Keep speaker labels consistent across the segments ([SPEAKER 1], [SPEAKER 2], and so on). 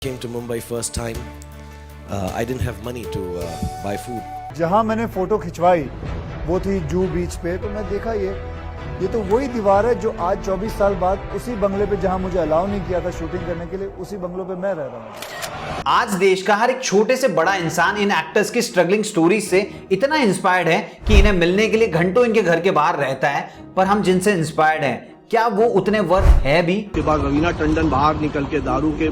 [SPEAKER 1] Came to Mumbai first time. I didn't have money to buy food.
[SPEAKER 2] जहाँ मैंने photo खिंचवाई वो थी जू बीच पे, तो मैं देखा ये तो वही दीवार है जो आज 24 साल बाद उसी बंगले पे जहाँ मुझे अलाउ नहीं किया था शूटिंग करने के लिए, उसी बंगलों पे मैं रह रहा हूँ।
[SPEAKER 3] आज देश का हर एक छोटे से बड़ा इंसान इन एक्टर्स की स्ट्रगलिंग स्टोरीज से इतना इंस्पायर्ड है कि इन्हें मिलने के लिए घंटों इनके घर के बाहर रहता है। पर हम जिनसे इंस्पायर्ड हैं, क्या वो उतने वर्थ है भी?
[SPEAKER 4] के बाद रवीना टंडन बाहर निकल के दारू के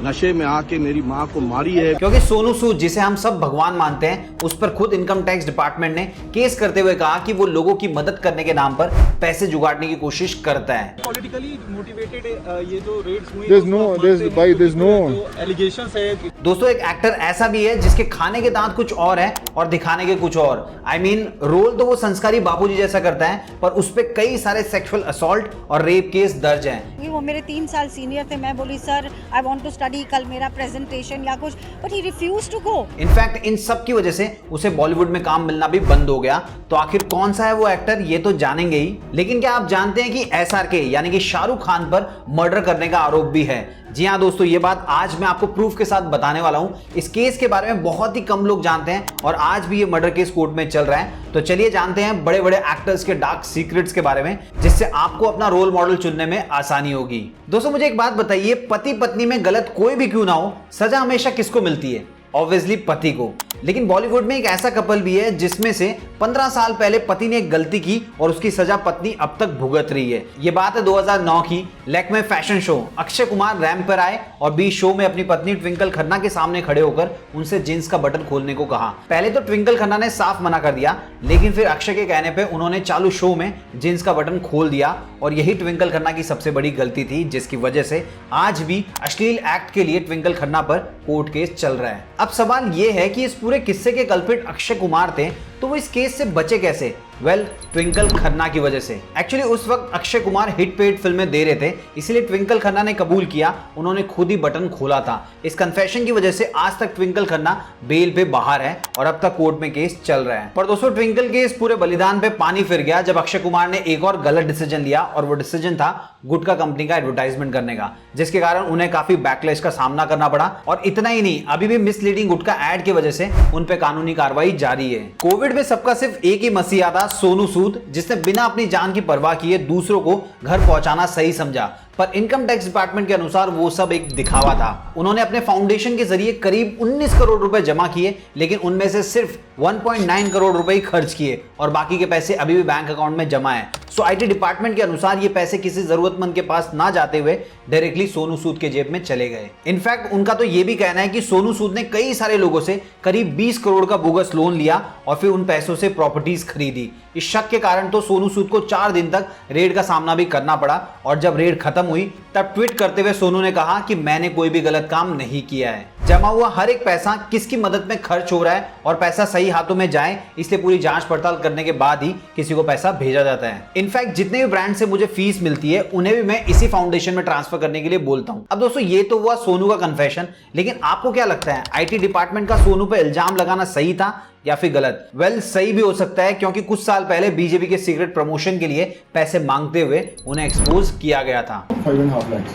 [SPEAKER 4] नशे में आके मेरी माँ को मारी है।
[SPEAKER 3] क्योंकि सोनू सूद, जिसे हम सब भगवान मानते हैं, उस पर खुद इनकम टैक्स डिपार्टमेंट ने केस करते हुए कहा कि वो लोगों की मदद करने के नाम पर पैसे जुगाड़ने की कोशिश करता है।
[SPEAKER 5] पॉलिटिकली मोटिवेटेड ये जो रेड्स हुई,
[SPEAKER 2] there's no
[SPEAKER 5] एलिगेशंस है।
[SPEAKER 3] दोस्तों, एक एक्टर ऐसा भी है जिसके खाने के दांत कुछ और है और दिखाने के कुछ और। रोल तो वो संस्कारी बापूजी जैसा करता है, पर उस पे कई सारे सेक्सुअल असॉल्ट और रेप केस दर्ज हैं।
[SPEAKER 6] वो मेरे 3 साल सीनियर थे। मैं बोली sir I want to study, कल मेरा प्रेजेंटेशन या कुछ, but he refused to go.
[SPEAKER 3] In fact इन सब की वजह से उसे बॉलीवुड में काम मिलना भी बंद हो गया। तो आखिर कौन सा है वो एक्टर, ये तो जानेंगे ही, लेकिन क्या आप जानते हैं कि SRK यानी कि शाहरुख खान पर मर्डर करने का आरोप भी है? जी हाँ दोस्तों, ये बात आज मैं आपको प्रूफ के साथ बताने वाला हूं। इस केस के बारे में बहुत ही कम लोग जानते हैं और आज भी ये मर्डर केस कोर्ट में चल रहा है। तो चलिए जानते हैं बड़े बड़े एक्टर्स के डार्क सीक्रेट्स के बारे में, जिससे आपको अपना रोल मॉडल चुनने में आसानी होगी। दोस्तों, मुझे एक बात बताइए, पति पत्नी में गलत कोई भी क्यों ना हो, सजा हमेशा किसको मिलती है? ऑब्वियसली पति को। लेकिन बॉलीवुड में एक ऐसा कपल भी है जिसमें से 15 साल पहले पति ने एक गलती की और उसकी सजा पत्नी अब तक भुगत रही है। ये बात है 2009 की। Lakme fashion show. Akshay Kumar ramp पर आए और बीच शो में अपनी पत्नी ट्विंकल खन्ना के सामने खड़े होकर उनसे जींस का बटन खोलने को कहा। पहले तो ट्विंकल खन्ना ने साफ मना कर दिया, लेकिन फिर अक्षय के कहने पे उन्होंने चालू शो में जींस का बटन खोल दिया और यही ट्विंकल खन्ना की सबसे बड़ी गलती थी, जिसकी वजह से आज भी अश्लील एक्ट के लिए ट्विंकल खन्ना पर कोर्ट केस चल रहा है। अब सवाल यह है कि इस पूरे किस्से के कल्प्रिट अक्षय कुमार थे, तो वो इस केस से बचे कैसे? ट्विंकल खन्ना की वजह से। एक्चुअली उस वक्त अक्षय कुमार हिट पे हिट फिल्में दे रहे थे, इसलिए ट्विंकल खन्ना ने कबूल किया, उन्होंने खुद ही बटन खोला था। इस कन्फेशन की वजह से आज तक ट्विंकल खन्ना बेल पे बाहर है और अब तक कोर्ट में केस चल रहा है। पर दोस्तों, ट्विंकल के इस पूरे बलिदान पे पानी फिर गया जब अक्षय कुमार ने एक और गलत डिसीजन लिया, और वो डिसीजन था गुटखा कंपनी का एडवर्टाइजमेंट करने का, जिसके कारण उन्हें काफी बैकलैश का सामना करना पड़ा। और इतना ही नहीं, अभी भी मिसलीडिंग गुटखा एड की वजह से उन पे कानूनी कार्रवाई जारी है। कोविड में सबका सिर्फ एक ही मसीहा था, सोनू सूद, जिसने बिना अपनी जान की परवाह किए दूसरों को घर पहुंचाना सही समझा। पर इनकम टैक्स डिपार्टमेंट के अनुसार वो सब एक दिखावा था। उन्होंने अपने फाउंडेशन के जरिए करीब 19 करोड़ रुपए जमा किए, लेकिन उनमें से सिर्फ 1.9 करोड़ रुपए ही खर्च किए और बाकी के पैसे अभी भी बैंक अकाउंट में जमा है। सो IT डिपार्टमेंट के अनुसार ये पैसे किसी जरूरतमंद के पास ना जाते हुए डायरेक्टली सोनू सूद के जेब में चले गए। इनफैक्ट उनका तो ये भी कहना है कि सोनू सूद ने कई सारे लोगों से करीब 20 करोड़ का बोगस लोन लिया और फिर उन पैसों से प्रॉपर्टीज खरीदी। इस शक के कारण तो सोनू सूद को 4 दिन तक रेड का सामना भी करना पड़ा, और जब रेड खत्म हुई तब ट्वीट करते हुए सोनू ने कहा कि मैंने कोई भी गलत काम नहीं किया है। जमा हुआ हर एक पैसा किसकी मदद में खर्च हो रहा है और पैसा सही हाथों में जाए, इसलिए पूरी जांच पड़ताल करने के बाद ही किसी को पैसा भेजा जाता है। इनफैक्ट जितने भी ब्रांड से मुझे फीस मिलती है उन्हें भी मैं इसी फाउंडेशन में ट्रांसफर करने के लिए बोलता हूं। अब दोस्तों, ये तो हुआ सोनू का कन्फेशन, लेकिन आपको क्या लगता है, IT डिपार्टमेंट का सोनू पे इल्जाम लगाना सही था या फिर गलत? सही भी हो सकता है, क्योंकि कुछ साल पहले बीजेपी के सीक्रेट प्रमोशन के लिए पैसे मांगते हुए उन्हें एक्सपोज किया गया था।
[SPEAKER 7] 5.5 lakhs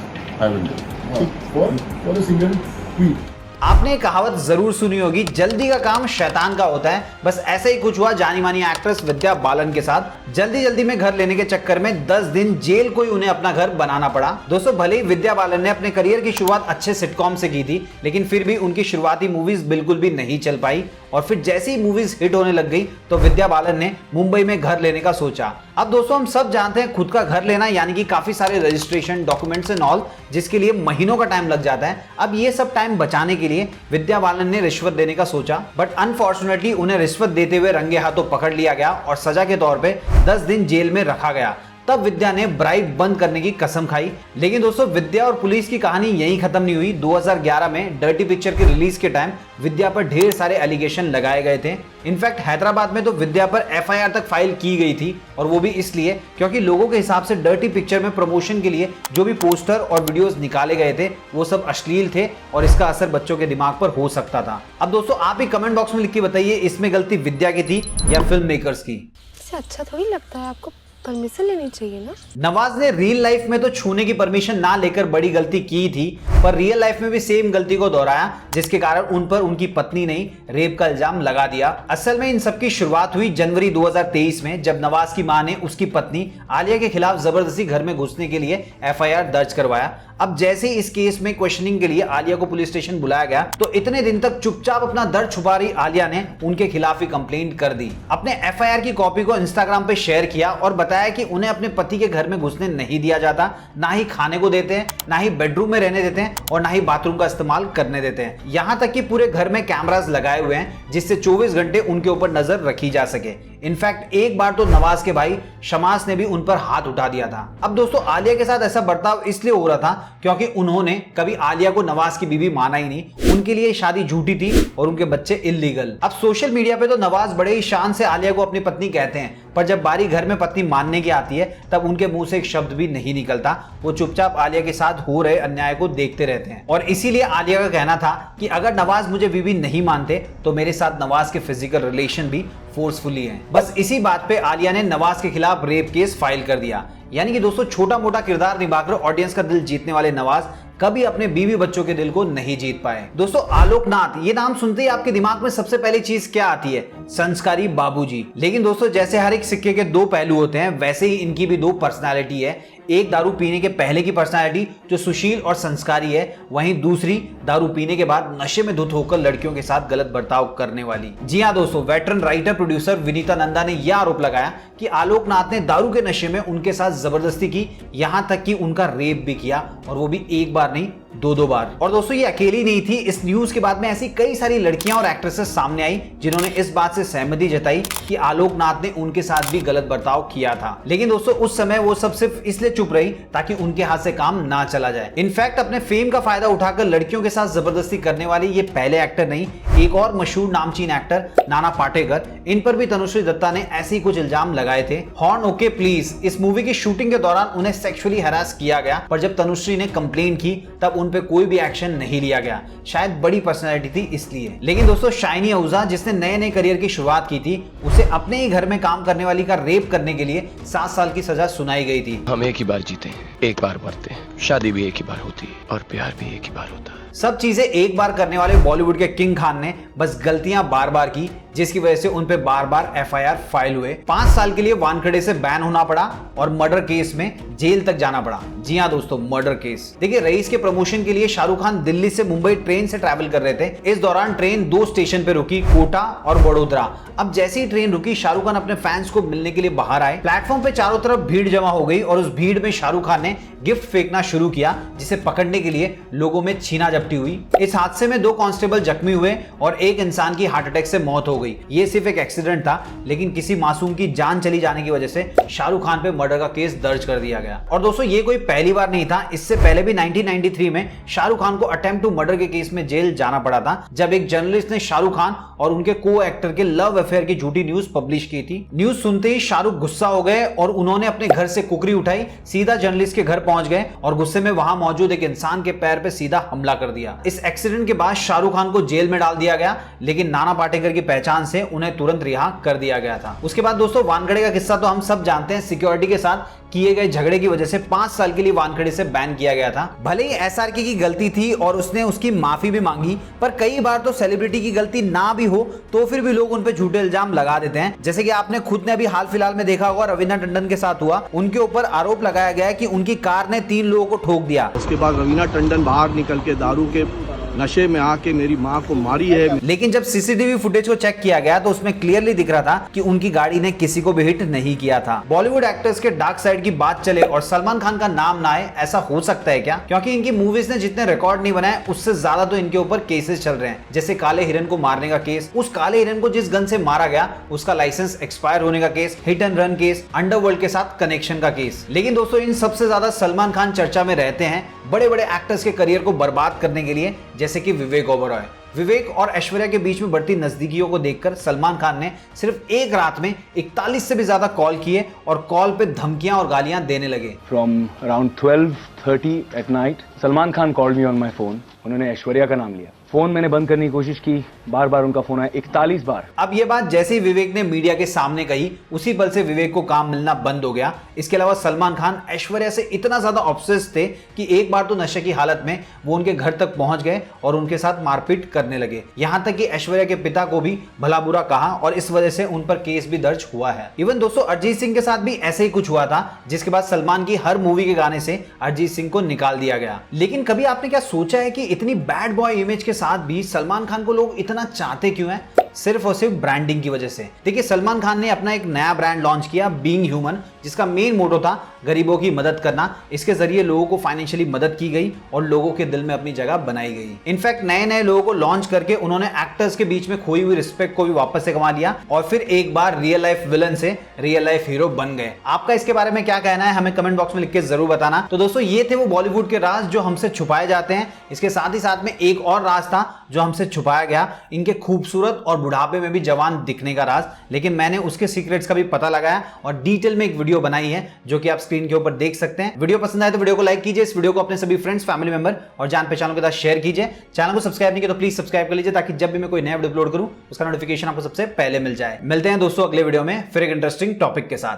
[SPEAKER 7] for a single tweet.
[SPEAKER 3] आपने एक कहावत जरूर सुनी होगी, जल्दी का काम शैतान का होता है। बस ऐसा ही कुछ हुआ जानी मानी एक्ट्रेस विद्या बालन के साथ। जल्दी में घर लेने के चक्कर में 10 दिन जेल को ही उन्हें अपना घर बनाना पड़ा। दोस्तों, भले ही विद्या बालन ने अपने करियर की शुरुआत अच्छे सिटकॉम से की थी, लेकिन फिर भी उनकी शुरुआती मूवीज बिल्कुल भी नहीं चल पाई, और फिर जैसे ही मूवीज हिट होने लग गई तो विद्या बालन ने मुंबई में घर लेने का सोचा। अब दोस्तों, हम सब जानते हैं खुद का घर लेना यानी कि काफी सारे रजिस्ट्रेशन डॉक्यूमेंट्स एंड ऑल, जिसके लिए महीनों का टाइम लग जाता है। अब ये सब टाइम बचाने के लिए विद्या बालन ने रिश्वत देने का सोचा, बट अनफॉर्चुनेटली उन्हें रिश्वत देते हुए रंगे हाथों पकड़ लिया गया और सजा के तौर पे 10 दिन जेल में रखा गया। तब विद्या ने ब्राइब बंद करने की कसम खाई। लेकिन दोस्तों, विद्या और पुलिस की कहानी यहीं खत्म नहीं हुई। 2011 में डर्टी पिक्चर की रिलीज के टाइम विद्या पर ढेर सारे एलिगेशन लगाए गए थे। इनफैक्ट हैदराबाद में तो विद्या पर FIR तक फाइल की गई थी, और वो भी इसलिए क्योंकि लोगों के हिसाब से डर्टी पिक्चर में प्रमोशन के लिए जो भी पोस्टर और वीडियोस निकाले गए थे वो सब अश्लील थे और इसका असर बच्चों के दिमाग पर हो सकता था। अब दोस्तों, आप ही कमेंट बॉक्स में लिख के बताइए, इसमें गलती विद्या की थी या फिल्म मेकर्स की?
[SPEAKER 8] इससे अच्छा थोड़ी लगता है आपको परमिशन लेनी चाहिए ना।
[SPEAKER 3] नवाज ने रियल लाइफ में तो छूने की परमिशन ना लेकर बड़ी गलती की थी, पर रियल लाइफ में भी सेम गलती को दोहराया, जिसके कारण उन पर उनकी पत्नी ने रेप का इल्जाम लगा दिया। असल में इन सब की शुरुआत हुई जनवरी 2023 में, जब नवाज की मां ने उसकी पत्नी आलिया के खिलाफ जबरदस्ती घर में घुसने के लिए एफआईआर दर्ज करवाया। अब जैसे ही इस केस में क्वेश्चनिंग के लिए आलिया को पुलिस स्टेशन बुलाया गया, तो इतने दिन तक चुपचाप अपना दर्द छुपा रही आलिया ने उनके खिलाफ ही कंप्लेंट कर दी। अपने एफआईआर की कॉपी को इंस्टाग्राम पे शेयर किया और बताया कि उन्हें अपने पति के घर में घुसने नहीं दिया जाता, ना ही खाने को देते हैं, ना ही बेडरूम में रहने देते हैं और ना ही बाथरूम का इस्तेमाल करने देते हैं। यहां तक कि पूरे घर में कैमरास लगाए हुए हैं, जिससे 24 घंटे उनके ऊपर नजर रखी जा सके। इनफैक्ट एक बार तो नवाज के भाई शमास ने भी उन पर हाथ उठा दिया था। अब दोस्तों, आलिया के साथ ऐसा बर्ताव इसलिए हो रहा था क्योंकि उन्होंने कभी आलिया को नवाज की बीवी माना ही नहीं। उनके लिए शादी झूठी थी और उनके बच्चे इल्लीगल। अब सोशल मीडिया पे तो नवाज बड़े ही शान से आलिया को अपनी पत्नी कहते हैं, पर जब बारी घर में पत्नी मानने की आती है तब उनके मुंह से एक शब्द भी नहीं निकलता। वो चुपचाप आलिया के साथ हो रहे अन्याय को देखते रहते हैं। और इसीलिए आलिया का कहना था कि अगर नवाज मुझे बीवी नहीं मानते तो मेरे साथ नवाज के फिजिकल रिलेशन भी फोर्सफुली है। बस इसी बात पे आलिया ने नवाज के खिलाफ रेप केस फाइल कर दिया। यानी कि दोस्तों, छोटा मोटा किरदार निभाकर ऑडियंस का दिल जीतने वाले नवाज कभी अपने बीवी बच्चों के दिल को नहीं जीत पाए। दोस्तों, आलोक नाथ, ये नाम सुनते ही आपके दिमाग में सबसे पहली चीज क्या आती है? संस्कारी बाबूजी। लेकिन दोस्तों, जैसे हर एक सिक्के के दो पहलू होते हैं, वैसे ही इनकी भी दो पर्सनालिटी है। एक दारू पीने के पहले की पर्सनालिटी जो सुशील और संस्कारी है, वहीं दूसरी दारू पीने के बाद नशे में धुत होकर लड़कियों के साथ गलत बर्ताव करने वाली। जी हाँ दोस्तों, veteran writer producer Vinita Nanda ने यह आरोप लगाया कि आलोक नाथ ने दारू के नशे में उनके साथ जबरदस्ती की, यहां तक कि उनका रेप भी किया, और वो भी एक बार नहीं, दो बार। और दोस्तों, ये अकेली नहीं थी। इस न्यूज के बाद में ऐसी कई सारी लड़कियां और एक्ट्रेसेस सामने आई जिन्होंने इस बात से सहमति जताई कि आलोक नाथ ने उनके साथ भी गलत बर्ताव किया था। लेकिन दोस्तों, उस समय वो सब सिर्फ इसलिए चुप रही ताकि उनके हाथ से काम ना चला जाए। इनफैक्ट अपने फेम का फायदा उठाकर लड़कियों के साथ जबरदस्ती करने वाली ये पहले एक्टर नहीं, एक और मशहूर नामचीन एक्टर नाना पाटेकर, इन पर भी तनुश्री दत्ता ने ऐसे ही कुछ इल्जाम लगाए थे। हॉर्न ओके प्लीज इस मूवी की शूटिंग के दौरान उन्हें सेक्सुअली हरास किया गया, पर जब तनुश्री ने कंप्लेंट की तब उन पे कोई भी एक्शन नहीं लिया गया। शायद बड़ी पर्सनैलिटी थी इसलिए। लेकिन दोस्तों, शाइनी आहूजा, जिसने नए नए करियर की शुरुआत की थी, उसे अपने ही घर में काम करने वाली का रेप करने के लिए 7 साल की सजा सुनाई गई थी।
[SPEAKER 9] हम एक ही बार जीते हैं, एक बार मरते हैं, शादी भी एक ही बार होती है और प्यार भी एक ही बार होता है।
[SPEAKER 3] सब चीजें एक बार करने वाले बॉलीवुड के किंग खान ने बस गलतियां बार बार की, जिसकी वजह से उन पे बार बार एफआईआर फाइल हुए। 5 साल के लिए वानखेड़े से बैन होना पड़ा और मर्डर केस में जेल तक जाना पड़ा। जी हाँ दोस्तों, मर्डर केस। देखिए, रईस के प्रमोशन के लिए शाहरुख खान दिल्ली से मुंबई ट्रेन से ट्रैवल कर रहे थे। इस दौरान ट्रेन 2 स्टेशन पे रुकी, कोटा और वडोदरा। अब जैसे ही ट्रेन रुकी, शाहरुख खान अपने फैंस को मिलने के लिए बाहर आए। प्लेटफॉर्म पे चारों तरफ भीड़ जमा हो गई और उस भीड़ में शाहरुख खान ने गिफ्ट फेंकना शुरू किया, जिसे पकड़ने के लिए लोगों में छीना झपटी हुई। इस हादसे में 2 कांस्टेबल जख्मी हुए और एक इंसान की हार्ट अटैक से मौत हो गई। ये सिर्फ एक एक्सीडेंट था, लेकिन किसी मासूम की जान चली जाने की वजह से शाहरुख खान पे मर्डर का केस दर्ज कर दिया गया। और दोस्तों, ये कोई पहली बार नहीं था। इससे पहले भी 1993 में शाहरुख खान को अटेम्प्ट टू मर्डर के केस में जेल जाना पड़ा था, जब एक जर्नलिस्ट ने शाहरुख खान और उनके को एक्टर के लव अफेयर की झूठी न्यूज पब्लिश की थी। न्यूज सुनते ही शाहरुख गुस्सा हो गए और उन्होंने अपने घर से कुकरी उठाई, सीधा जर्नलिस्ट के घर पहुंच गए और गुस्से में वहां मौजूद एक इंसान के पैर पे सीधा हमला कर दिया। इस एक्सीडेंट के बाद शाहरुख खान को जेल में डाल दिया गया, लेकिन नाना पाटेकर की पहचान से उन्हें तुरंत रिहा कर दिया गया था। उसके बाद दोस्तों, वानखेड़े का किस्सा तो हम सब जानते हैं। सिक्योरिटी के साथ किए गए झगड़े की वजह से 5 साल के लिए वानखेड़े से बैन किया गया था। भले ही एसआरके की गलती थी और उसने उसकी माफी भी मांगी, पर कई बार तो सेलिब्रिटी की गलती ना भी हो तो फिर भी लोग उन पे झूठे इल्जाम लगा देते हैं। जैसे कि आपने खुद ने अभी हाल फिलहाल में देखा होगा, रवीना टंडन के साथ हुआ। उनके ऊपर आरोप लगाया गया कि उनकी कार ने 3 लोगों को ठोक दिया।
[SPEAKER 4] उसके बाद रवीना टंडन बाहर निकल के दारू के नशे में आके मेरी माँ को मारी है।
[SPEAKER 3] लेकिन जब सीसीटीवी फुटेज को चेक किया गया तो उसमें क्लियरली दिख रहा था कि उनकी गाड़ी ने किसी को भी हिट नहीं किया था। बॉलीवुड एक्टर्स के डार्क साइड की बात चले और सलमान खान का नाम ना आए, ऐसा हो सकता है क्या? क्योंकि इनकी मूवीज ने जितने रिकॉर्ड नहीं बनाए, उससे ज्यादा तो इनके ऊपर केसेस चल रहे हैं। जैसे काले हिरन को मारने का केस, उस काले हिरन को जिस गन से मारा गया उसका लाइसेंस एक्सपायर होने का case, hit and run case, underworld के साथ कनेक्शन का केस। लेकिन दोस्तों, इन सबसे ज्यादा सलमान खान चर्चा में रहते हैं बड़े बड़े एक्टर्स के करियर को बर्बाद करने के लिए, जैसे कि विवेक ओबरॉय। विवेक और ऐश्वर्या के बीच में बढ़ती नजदीकियों को देखकर सलमान खान ने सिर्फ एक रात में 41 से भी ज्यादा कॉल किए और कॉल पे धमकियां और गालियां देने लगे।
[SPEAKER 8] From around 12:30 at night, Salman Khan called me on my phone. उन्होंने ऐश्वर्या का नाम लिया। फोन मैंने बंद करने की कोशिश की, बार बार उनका फोन आया 41 बार।
[SPEAKER 3] अब ये बात जैसे ही विवेक ने मीडिया के सामने कही, उसी पल से विवेक को काम मिलना बंद हो गया। इसके अलावा सलमान खान ऐश्वर्या से इतना ज्यादा ऑब्सेस्ड थे कि एक बार तो नशे की हालत में वो उनके घर तक पहुंच गए और उनके साथ मारपीट करने लगे। यहां तक कि ऐश्वर्या के पिता को भी भला बुरा कहा और इस वजह से उन पर केस भी दर्ज हुआ है। इवन दोस्तों अरिजीत सिंह के साथ भी ऐसे ही कुछ हुआ था, जिसके बाद सलमान की हर मूवी के गाने से अरिजीत सिंह को निकाल दिया गया। लेकिन कभी आपने क्या सोचा है कि इतनी बैड बॉय इमेज के साथ भी सलमान खान को लोग इतना चाहते क्यों हैं? सिर्फ और सिर्फ ब्रांडिंग की वजह से। देखिए सलमान खान ने अपना एक नया ब्रांड लॉन्च किया, बीइंग ह्यूमन, जिसका मेन मोटो था गरीबों की मदद करना। इसके जरिए लोगों को फाइनेंशियली मदद की गई और लोगों के दिल में अपनी जगह बनाई गई। इनफैक्ट नए नए लोगों को लॉन्च करके उन्होंने एक्टर्स के बीच में खोई हुई रिस्पेक्ट को भी वापस से कमा लिया और फिर एक बार रियल लाइफ विलन से रियल लाइफ हीरो बन गए। आपका इसके बारे में क्या कहना है हमें कमेंट बॉक्स में लिख के जरूर बताना। तो दोस्तों ये थे वो बॉलीवुड के राज जो हमसे छुपाए जाते हैं। इसके साथ ही साथ में एक और राज था जो हमसे छुपाया गया, इनके खूबसूरत और बुढ़ापे में भी जवान दिखने का राज। लेकिन मैंने उसके सीक्रेट्स का भी पता लगाया और डिटेल में एक वीडियो बनाई है जो कि आप स्क्रीन के ऊपर देख सकते हैं। वीडियो पसंद आए तो वीडियो को लाइक कीजिए, इस वीडियो को अपने सभी फ्रेंड्स, फैमिली मेंबर और जान पहचानों के साथ शेयर कीजिए। चैनल को सब्सक्राइब नहीं किया तो प्लीज सब्सक्राइब कर लीजिए ताकि जब भी मैं कोई नया वीडियो अपलोड करूं उसका नोटिफिकेशन आपको सबसे पहले मिल जाए। मिलते हैं दोस्तों अगले वीडियो में फिर एक इंटरेस्टिंग टॉपिक के साथ।